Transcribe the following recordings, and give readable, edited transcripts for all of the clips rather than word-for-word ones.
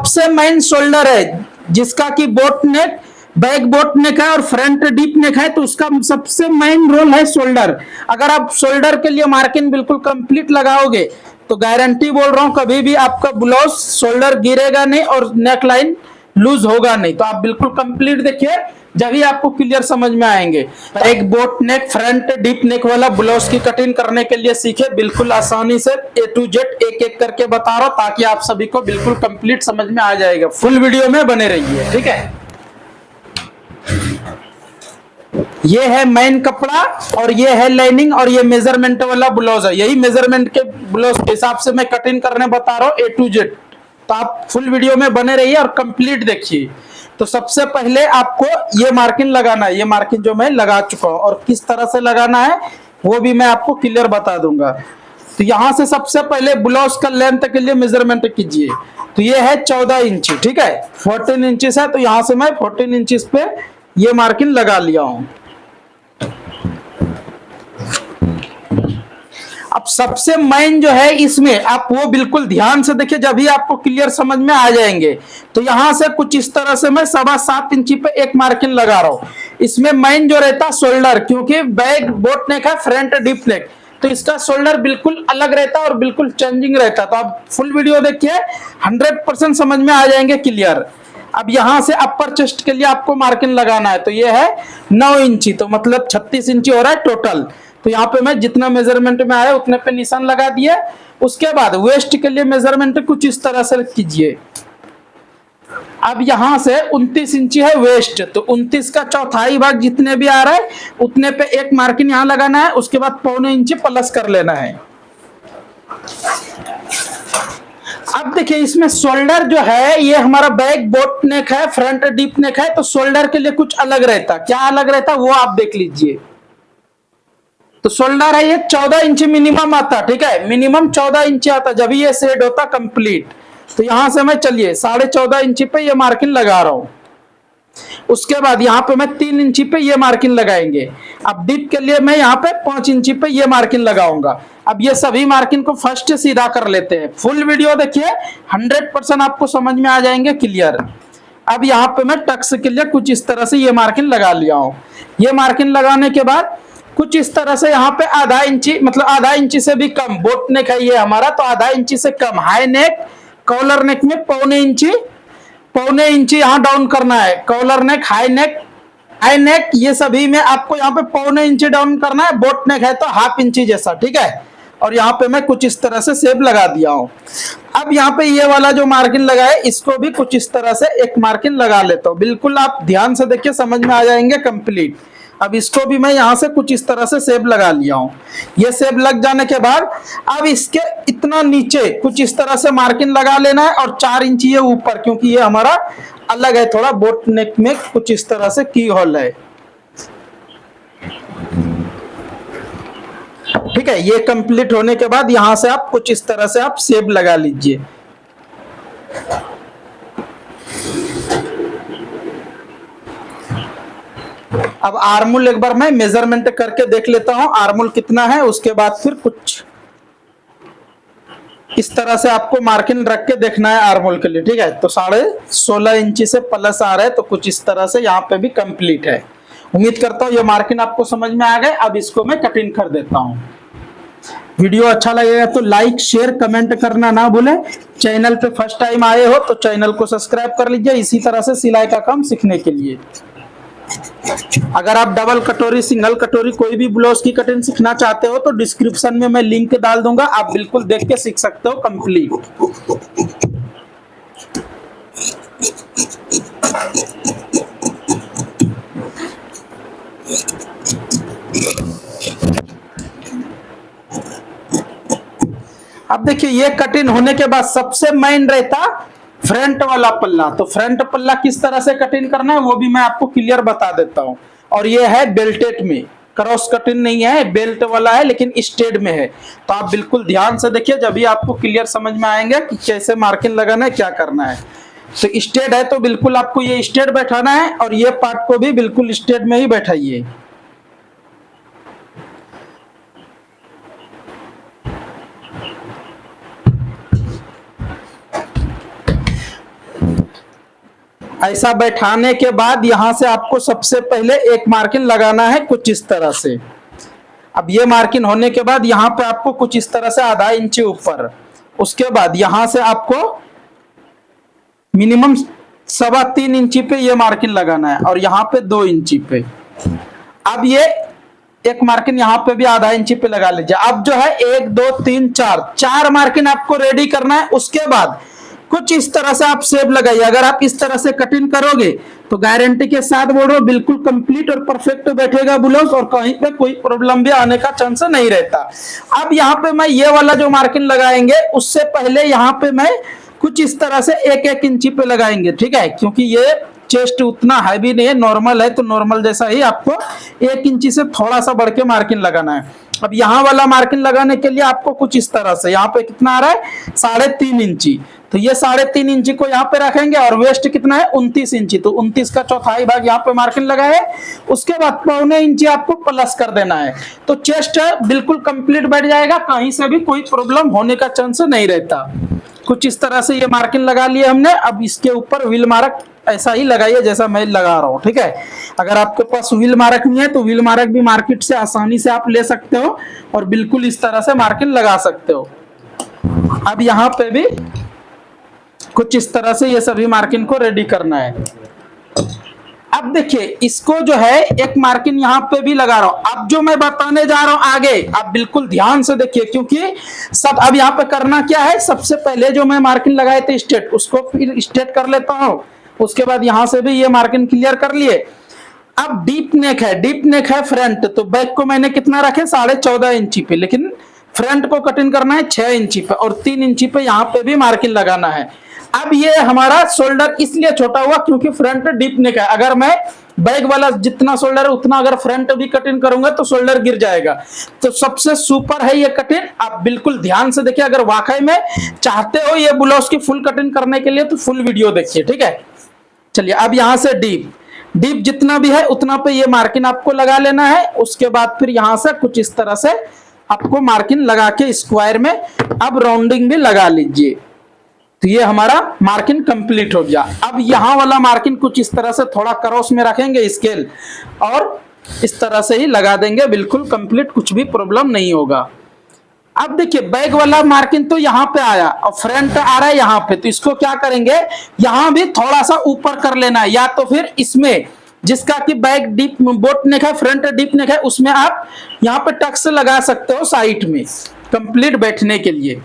सबसे main shoulder है जिसका कि बोट नेक, बैक बोट नेक है और फ्रंट डीप नेक है, तो उसका सबसे मेन रोल है शोल्डर। अगर आप शोल्डर के लिए मार्किंग बिल्कुल कंप्लीट लगाओगे तो गारंटी बोल रहा हूं कभी भी आपका ब्लाउज शोल्डर गिरेगा नहीं और नेक लाइन लूज होगा नहीं। तो आप बिल्कुल कंप्लीट देखिए, जब ही आपको क्लियर समझ में आएंगे। एक बोट नेक, फ्रंट डीप नेक वाला ब्लाउज की कटिंग करने के लिए सीखे, बिल्कुल आसानी से A to Z एक एक करके बता रहा हूं ताकि आप सभी को बिल्कुल कंप्लीट समझ में आ जाएगा। फुल वीडियो में बने रहिए, ठीक है। ये है मेन कपड़ा और ये है लाइनिंग और ये मेजरमेंट वाला ब्लाउज है। यही मेजरमेंट के ब्लाउज के हिसाब से मैं कटिंग करने बता रहा हूँ A to Z। तो आप फुल वीडियो में बने रहिए और कंप्लीट देखिए। तो सबसे पहले आपको ये मार्किंग लगाना है, ये मार्किंग जो मैं लगा चुका हूं और किस तरह से लगाना है वो भी मैं आपको क्लियर बता दूंगा। तो यहां से सबसे पहले ब्लाउज का लेंथ के लिए मेजरमेंट कीजिए। तो ये है 14 इंच, ठीक है। 14 इंचेस है, तो यहां से मैं 14 इंचेस पे ये मार्किंग लगा लिया हूं। अब सबसे मेन जो है इसमें आप वो बिल्कुल ध्यान से देखिए, जब भी आपको क्लियर समझ में आ जाएंगे। तो यहां से कुछ इस तरह से मैं 7.25 इंची पे एक मार्किंग लगा रहा हूं। इसमें मेन जो रहता है शोल्डर, क्योंकि बैक बोट नेक है, फ्रंट डीप नेक, तो इसका शोल्डर बिल्कुल अलग रहता है और बिल्कुल चेंजिंग रहता है। तो आप फुल वीडियो देखिए, 100% समझ में आ जाएंगे क्लियर। अब यहां से अपर चेस्ट के लिए आपको मार्किंग लगाना है। तो ये है 9 इंची, तो मतलब 36 इंची हो रहा है टोटल। तो यहाँ पे मैं जितना मेजरमेंट में आया उतने पे निशान लगा दिए। उसके बाद वेस्ट के लिए मेजरमेंट कुछ इस तरह से कीजिए। अब यहां से 29 इंची है वेस्ट, तो 29 का चौथाई भाग जितने भी आ रहा है उतने पे एक मार्किंग यहां लगाना है। उसके बाद 1.25 इंची प्लस कर लेना है। अब देखिए इसमें शोल्डर जो है ये हमारा बैक बोट नेक है, फ्रंट डीप नेक है, तो शोल्डर के लिए कुछ अलग रहता। क्या अलग रहता वो आप देख लीजिए। तो शोल्डर है ये 14 इंच मिनिमम आता, ठीक है, मिनिमम 14 इंच आता जब ये सेट होता कंप्लीट। तो यहां से मैं चलिए 14.5 इंची पे ये मार्किंग लगा रहा हूं। उसके बाद यहाँ पे मैं 3 इंची पे ये मार्किंग लगाएंगे। अब डीप के लिए मैं यहाँ पे 5 इंची पे ये मार्किंग लगाऊंगा। अब ये सभी मार्किंग को फर्स्ट सीधा कर लेते हैं। फुल वीडियो देखिए, 100% आपको समझ में आ जाएंगे क्लियर। अब यहाँ पे मैं टक्स के लिए कुछ इस तरह से ये मार्किंग लगा लिया हूँ। ये मार्किंग लगाने के बाद कुछ इस तरह से यहाँ पे आधा इंची, मतलब आधा इंची से भी कम बोट नेक है ये हमारा, तो आधा इंची से कम हाई नेक, कॉलर नेक में 1.25 इंची यहाँ डाउन करना है। कॉलर नेक, हाई नेक ये सभी में आपको यहाँ पे 1.25 इंची डाउन करना है। बोट नेक है तो 1/2 इंची जैसा, ठीक है। और यहाँ पे मैं कुछ इस तरह से शेप लगा दिया हूँ। अब यहाँ पे ये वाला जो मार्किंग लगा है इसको भी कुछ इस तरह से एक मार्किंग लगा लेता हूँ। बिल्कुल आप ध्यान से देखिए, समझ में आ जाएंगे कंप्लीट। अब इसको भी मैं यहाँ से कुछ इस तरह से शेप लगा लिया हूँ। ये शेप लग जाने के बाद अब इसके इतना नीचे कुछ इस तरह से मार्किंग लगा लेना है और 4 इंची ये ऊपर, क्योंकि ये हमारा अलग है थोड़ा, बोट नेक में कुछ इस तरह से की होल है, ठीक है। ये कंप्लीट होने के बाद यहाँ से आप कुछ इस तरह से आप शेप लगा लीजिए। अब आर्मूल एक बार मैं मेजरमेंट करके देख लेता हूं आर्मूल कितना है। उसके बाद फिर कुछ इस तरह से आपको मार्किंग रख के देखना है आर्मूल के लिए, ठीक है। तो 16.5 इंची से प्लस आ रहा है, तो कुछ इस तरह से यहाँ पे भी कंप्लीट है। उम्मीद करता हूँ ये मार्किंग आपको समझ में आ गए। अब इसको मैं कटिंग कर देता हूँ। वीडियो अच्छा लगेगा तो लाइक, शेयर, कमेंट करना ना भूलें। चैनल पे फर्स्ट टाइम आए हो तो चैनल को सब्सक्राइब कर लीजिए इसी तरह से सिलाई का काम सीखने के लिए। अगर आप डबल कटोरी, सिंगल कटोरी कोई भी ब्लाउज की कटिंग सीखना चाहते हो तो डिस्क्रिप्शन में मैं लिंक डाल दूंगा, आप बिल्कुल देख के सीख सकते हो कंप्लीट। अब देखिए ये कटिंग होने के बाद सबसे मेन रहता फ्रंट वाला पल्ला। तो फ्रंट पल्ला किस तरह से कटिंग करना है वो भी मैं आपको क्लियर बता देता हूं। और ये है बेल्टेड में, क्रॉस कटिंग नहीं है, बेल्ट वाला है लेकिन स्टेड में है। तो आप बिल्कुल ध्यान से देखिए, जब भी आपको क्लियर समझ में आएंगे कि कैसे मार्किंग लगाना है, क्या करना है। तो स्टेड है तो बिल्कुल आपको ये स्टेड बैठाना है और ये पार्ट को भी बिल्कुल स्टेड में ही बैठाइए। ऐसा बैठाने के बाद यहां से आपको सबसे पहले एक मार्किंग लगाना है कुछ इस तरह से। अब ये मार्किंग होने के बाद यहाँ पे आपको कुछ इस तरह से आधा इंची ऊपर, उसके बाद यहां से आपको मिनिमम 3.25 इंची पे ये मार्किंग लगाना है और यहाँ पे 2 इंची पे। अब ये एक मार्किंग यहाँ पे भी आधा इंची पे लगा लीजिए। अब जो है 1 2 3 4 मार्किंग आपको रेडी करना है। उसके बाद कुछ इस तरह से आप शेप लगाइए। अगर आप इस तरह से कटिंग करोगे तो गारंटी के साथ बोल रहा हूं बिल्कुल कंप्लीट और परफेक्ट बैठेगा ब्लाउज और कहीं पे कोई प्रॉब्लम भी आने का चांस नहीं रहता। अब यहाँ पे मैं ये वाला जो मार्किंग लगाएंगे उससे पहले यहाँ पे मैं कुछ इस तरह से 1 इंची पे लगाएंगे, ठीक है, क्योंकि ये चेस्ट उतना हैवी नहीं है, नॉर्मल है, तो नॉर्मल जैसा ही आपको 1 इंची से थोड़ा सा बढ़ के मार्किंग लगाना है। अब यहाँ वाला मार्किंग लगाने के लिए आपको कुछ इस तरह से यहाँ पे कितना आ रहा है 3.5 इंची, तो ये 3.5 इंची को यहाँ पे रखेंगे और वेस्ट कितना है 29 इंची, तो 29 का चौथाई भाग यहाँ पे मार्किंग लगा है। उसके बाद 1.25 इंची आपको प्लस कर देना है, तो चेस्ट बिल्कुल कंप्लीट बैठ जाएगा, कहीं से भी कोई प्रॉब्लम होने का चांस नहीं रहता। कुछ इस तरह से ये मार्किंग लगा लिए हमने। अब इसके ऊपर व्हील मार्क ऐसा ही लगाइए जैसा मैं लगा रहा हूँ, ठीक है। अगर आपके पास व्हील मार्क नहीं है तो व्हील मार्क भी मार्केट से आसानी से आप ले सकते हो और बिल्कुल इस तरह से मार्किंग लगा सकते हो। अब यहाँ पे भी कुछ इस तरह से ये सभी मार्किंग को रेडी करना है। अब देखिए इसको जो है एक मार्किंग यहाँ पे भी लगा रहा हूं। अब जो मैं बताने जा रहा हूं आगे आप बिल्कुल ध्यान से देखिए, क्योंकि सब अब यहाँ पे करना क्या है, सबसे पहले जो मैं मार्किंग लगाए थे स्ट्रेट, उसको फिर स्ट्रेट कर लेता हूं। उसके बाद यहां से भी ये मार्किंग क्लियर कर लिए। अब डीप नेक है, डीप नेक है फ्रंट, तो बैक को मैंने कितना रखे 14.5 इंची पे, लेकिन फ्रंट को कटिंग करना है 6 इंची पे और 3 इंची पे यहाँ पे भी मार्किंग लगाना है। अब ये हमारा शोल्डर इसलिए छोटा हुआ क्योंकि फ्रंट डीप नेक है। अगर मैं बैक वाला जितना शोल्डर है उतना अगर फ्रंट भी कटिंग करूंगा तो शोल्डर गिर जाएगा। तो सबसे सुपर है ये कटिंग, आप बिल्कुल ध्यान से देखिए। अगर वाकई में चाहते हो ये ब्लाउज की फुल कटिंग करने के लिए तो फुल वीडियो देखिए, ठीक है। चलिए अब यहां से डीप जितना भी है उतना पे ये मार्किंग आपको लगा लेना है। उसके बाद फिर यहां से कुछ इस तरह से आपको मार्किंग लगा के स्क्वायर में अब राउंडिंग भी लगा लीजिए। तो ये हमारा मार्किंग कंप्लीट हो गया। अब यहाँ वाला मार्किंग कुछ इस तरह से थोड़ा क्रॉस में रखेंगे स्केल और इस तरह से ही लगा देंगे, बिल्कुल कंप्लीट, कुछ भी प्रॉब्लम नहीं होगा। अब देखिए बैक वाला मार्किंग तो यहाँ पे आया और फ्रंट आ रहा है यहाँ पे, तो इसको क्या करेंगे यहाँ भी थोड़ा सा ऊपर कर लेना है, या तो फिर इसमें जिसका कि बैक डीप बोट नेक है फ्रंट डीप नेक है उसमें आप यहाँ पे टक्स लगा सकते हो साइड में कंप्लीट बैठने के लिए।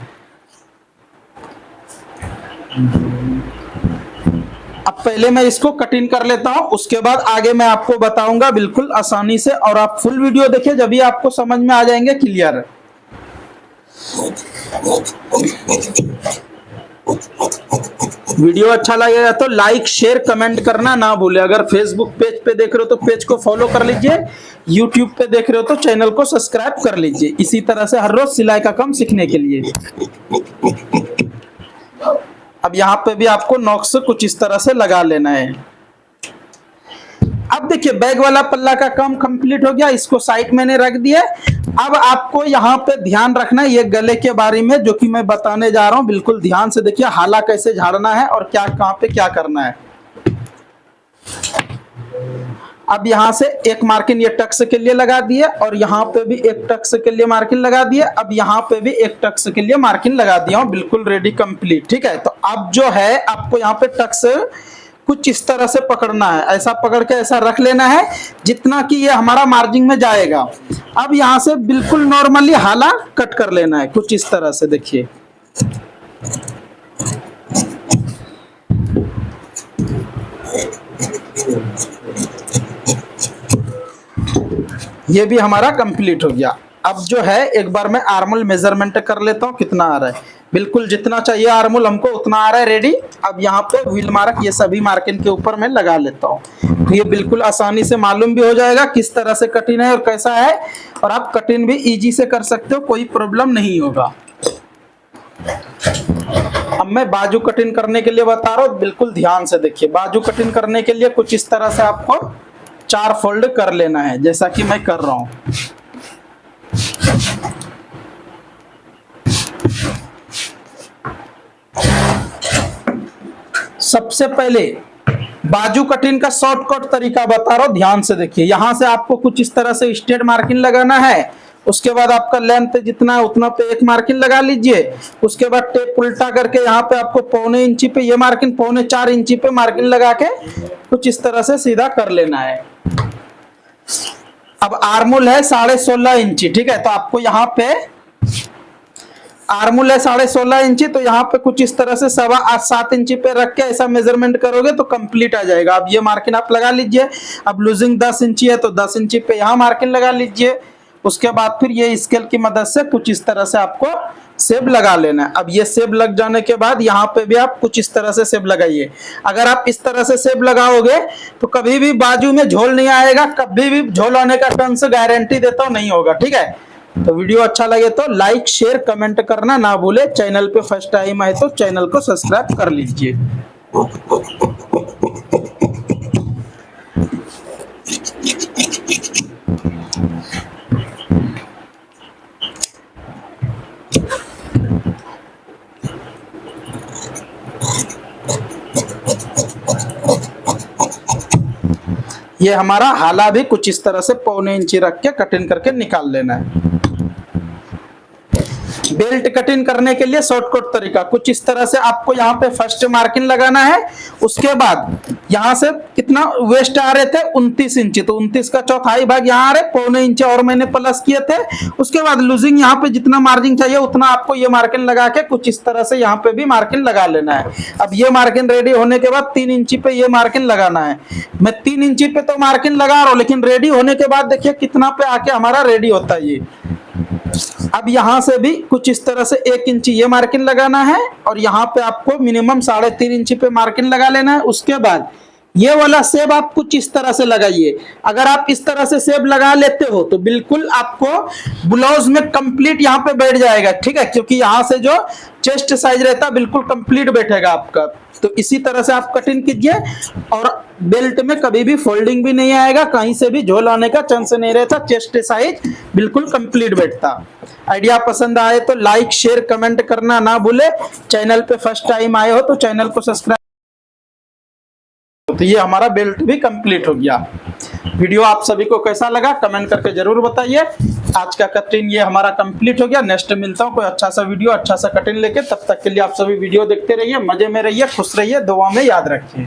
अब पहले मैं इसको कटिंग कर लेता हूं, उसके बाद आगे मैं आपको बताऊंगा बिल्कुल आसानी से, और आप फुल वीडियो देखिए जब भी आपको समझ में आ जाएंगे क्लियर। वीडियो अच्छा लगेगा तो लाइक शेयर कमेंट करना ना भूले। अगर फेसबुक पेज पे देख रहे हो तो पेज को फॉलो कर लीजिए, यूट्यूब पे देख रहे हो तो चैनल को सब्सक्राइब कर लीजिए, इसी तरह से हर रोज सिलाई का काम सीखने के लिए। अब यहाँ पे भी आपको नॉक्स कुछ इस तरह से लगा लेना है। अब देखिए बैग वाला पल्ला का काम कंप्लीट हो गया, इसको साइड मैंने रख दिया। अब आपको यहाँ पे ध्यान रखना है ये गले के बारे में जो कि मैं बताने जा रहा हूँ, बिल्कुल ध्यान से देखिए हाला कैसे झाड़ना है और क्या कहाँ पे क्या करना है। अब यहाँ से एक मार्किंग ये टक्स के लिए लगा दिए और यहाँ पे भी एक टक्स के लिए मार्किंग लगा दिए। अब यहाँ पे भी एक टक्स के लिए मार्किंग लगा दिया हूँ, बिल्कुल रेडी कंप्लीट, ठीक है। तो अब जो है आपको यहाँ पे टक्स कुछ इस तरह से पकड़ना है, ऐसा पकड़ के ऐसा रख लेना है जितना कि ये हमारा मार्जिन में जाएगा। अब यहाँ से बिल्कुल नॉर्मली हाला कट कर लेना है कुछ इस तरह से, देखिए ये भी हमारा कंप्लीट हो गया। अब जो है एक बार मैं आर्मोल मेजरमेंट कर लेता हूँ कितना आ रहा है, बिल्कुल जितना चाहिए आर्मोल हमको उतना आ रहा है रेडी। अब यहाँ पे व्हील मार्क ये सभी मार्किंग के ऊपर मैं लगा लेता हूँ, तो ये बिल्कुल आसानी से मालूम भी हो जाएगा किस तरह से कटिंग है और कैसा है, और आप कटिंग भी इजी से कर सकते हो, कोई प्रॉब्लम नहीं होगा। अब मैं बाजू कटिंग करने के लिए बता रहा हूँ, बिल्कुल ध्यान से देखिए। बाजू कटिंग करने के लिए कुछ इस तरह से आपको 4 फोल्ड कर लेना है जैसा कि मैं कर रहा हूँ। सबसे पहले बाजू कटिंग का शॉर्टकट तरीका बता रहा हूं, ध्यान से देखिए। यहां से आपको कुछ इस तरह से स्ट्रेट मार्किंग लगाना है, उसके बाद आपका लेंथ जितना है उतना पे एक मार्किंग लगा लीजिए। उसके बाद टेप उल्टा करके यहाँ पे आपको 1.25 इंची पे ये मार्किंग, 4.25 इंची पे मार्किंग लगा के कुछ इस तरह से सीधा कर लेना है। अब आर्मोल है 16.5 इंची, ठीक है, तो आपको यहाँ पे आर्मोल है 16.5 इंची, तो यहाँ पे कुछ इस तरह से 7.25 इंची पे रख के ऐसा मेजरमेंट करोगे तो कंप्लीट आ जाएगा। अब ये मार्किंग आप लगा लीजिए। अब लूजिंग 10 इंची है तो 10 इंची पे यहाँ मार्किंग लगा लीजिए। उसके बाद फिर ये स्केल की मदद से कुछ इस तरह से आपको सेब लगा लेना है। अब ये सेब लग जाने के बाद यहाँ पे भी आप कुछ इस तरह से सेब लगाइए। अगर आप इस तरह से सेब लगाओगे तो कभी भी बाजू में झोल नहीं आएगा, कभी भी झोल आने का चांस गारंटी देता हूं नहीं होगा, ठीक है। तो वीडियो अच्छा लगे तो लाइक शेयर कमेंट करना ना भूले। चैनल पे फर्स्ट टाइम आए तो चैनल को सब्सक्राइब कर लीजिए। ये हमारा हाला भी कुछ इस तरह से 1.25 इंची रख के कटिंग करके निकाल लेना है। बेल्ट कटिंग करने के लिए शॉर्टकट तरीका कुछ इस तरह से आपको यहाँ पे फर्स्ट मार्किंग लगाना है। उसके बाद यहाँ से कितना वेस्ट आ रहे थे 29 इंची, तो 29 का चौथाई भाग यहाँ आ रहे 1.25 इंच और मैंने प्लस किए थे। उसके बाद लूजिंग यहाँ पे जितना मार्जिन चाहिए उतना आपको ये मार्किंग लगा के कुछ इस तरह से यहाँ पे भी मार्किंग लगा लेना है। अब ये मार्किंग रेडी होने के बाद 3 इंची पे ये मार्किंग लगाना है। मैं 3 इंची पे तो मार्किंग लगा रहा हूँ, लेकिन रेडी होने के बाद देखिए कितना पे आके हमारा रेडी होता है ये। अब यहां से भी कुछ इस तरह से 1 इंची ये मार्किंग लगाना है और यहाँ पे आपको मिनिमम 3.5 इंची पे मार्किंग लगा लेना है। उसके बाद ये वाला सेब आप कुछ इस तरह से लगाइए। अगर आप इस तरह से सेब लगा लेते हो तो बिल्कुल आपको ब्लाउज में कंप्लीट यहाँ पे बैठ जाएगा, ठीक है, क्योंकि यहाँ से जो चेस्ट साइज रहता है बिल्कुल कंप्लीट बैठेगा आपका। तो इसी तरह से आप कटिंग कीजिए और बेल्ट में कभी भी फोल्डिंग भी नहीं आएगा, कहीं से भी झोल आने का चांस नहीं रहता, चेस्ट साइज बिल्कुल कंप्लीट बैठता। आइडिया पसंद आए तो लाइक शेयर कमेंट करना ना भूले। चैनल पे फर्स्ट टाइम आए हो तो चैनल को सब्सक्राइब। तो ये हमारा बेल्ट भी कंप्लीट हो गया। वीडियो आप सभी को कैसा लगा कमेंट करके जरूर बताइए। आज का कटिंग ये हमारा कंप्लीट हो गया। नेक्स्ट मिलता हूँ कोई अच्छा सा वीडियो अच्छा सा कटिंग लेके। तब तक के लिए आप सभी वीडियो देखते रहिए, मजे में रहिए, खुश रहिए, दुआ में याद रखिए।